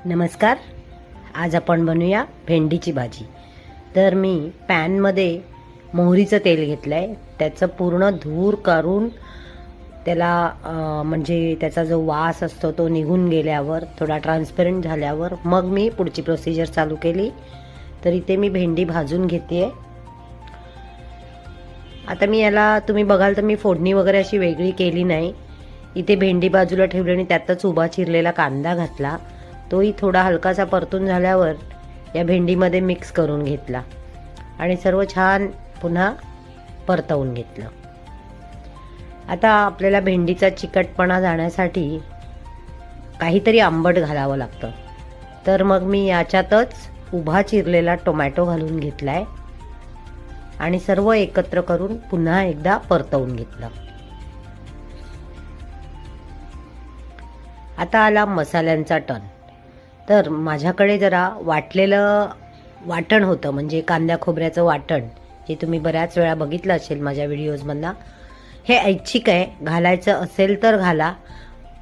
नमस्कार. आज आपण बनवूया भेंडीची भाजी. तर मी पॅनमध्ये मोहरीचं तेल घेतलं आहे. त्याचं पूर्ण धूर काढून त्याला म्हणजे त्याचा जो वास असतो तो निघून गेल्यावर थोडा ट्रान्सपरंट झाल्यावर मग मी पुढची प्रोसिजर चालू केली. तर इथे मी भेंडी भाजून घेते आहे. आता मी याला तुम्ही बघाल तर मी फोडणी वगैरे अशी वेगळी केली नाही. इथे भेंडी बाजूला ठेवली आणि त्यातच उभा चिरलेला कांदा घातला. तोही थोडा हलकासा परतून झाल्यावर या भेंडीमध्ये मिक्स करून घेतला आणि सर्व छान पुन्हा परतवून घेतलं. आता आपल्याला भेंडीचा चिकटपणा जाण्यासाठी काहीतरी आंबट घालावं लागतं. तर मग मी याच्यातच उभा चिरलेला टोमॅटो घालून घेतलाय आणि सर्व एकत्र करून पुन्हा एकदा परतवून घेतलं. आता आला मसाल्यांचा टर्न. तर माझ्याकडे जरा वाटलेलं वाटण होतं, म्हणजे कांद्या खोबऱ्याचं वाटण, जे तुम्ही बऱ्याच वेळा बघितलं असेल माझ्या व्हिडिओजमधनं. हे ऐच्छिक आहे, घालायचं असेल तर घाला.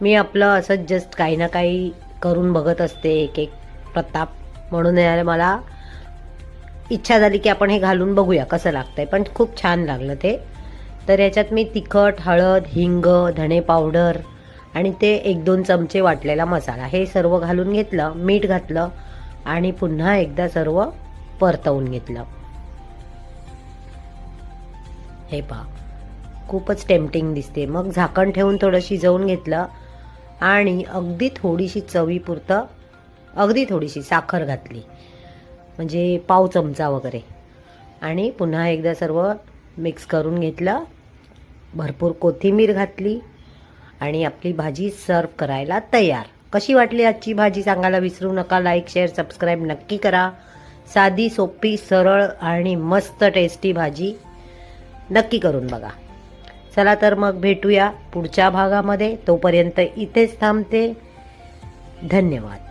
मी आपलं असंच जस्ट काही ना काही करून बघत असते, एक एक प्रताप म्हणून मला इच्छा झाली की आपण हे घालून बघूया कसं लागतंय. पण खूप छान लागलं ते. तर याच्यात मी तिखट, हळद, हिंग, धणे पावडर आणि ते 1-2 चमचे वाटलेला मसाला हे सर्व घालून घेतलं. मीठ घातलं आणि पुन्हा एकदा सर्व परतवून घेतलं. हे पहा, खूपच टेम्पटिंग दिसते. मग झाकण ठेवून थोडं शिजवून घेतलं आणि अगदी थोडीशी चवीपुरतं अगदी थोडीशी साखर घातली, म्हणजे पाव चमचा वगैरे, आणि पुन्हा एकदा सर्व मिक्स करून घेतलं. भरपूर कोथिंबीर घातली आणि आपली भाजी सर्व करायला तयार. कशी वाटली आजची भाजी सांगायला विसरू नका. लाईक, शेअर, सबस्क्राईब नक्की करा. साधी, सोपी, सरळ आणि मस्त टेस्टी भाजी नक्की करून बघा. चला तर मग भेटूया पुढच्या भागामध्ये. तोपर्यंत इथेच थांबते. धन्यवाद.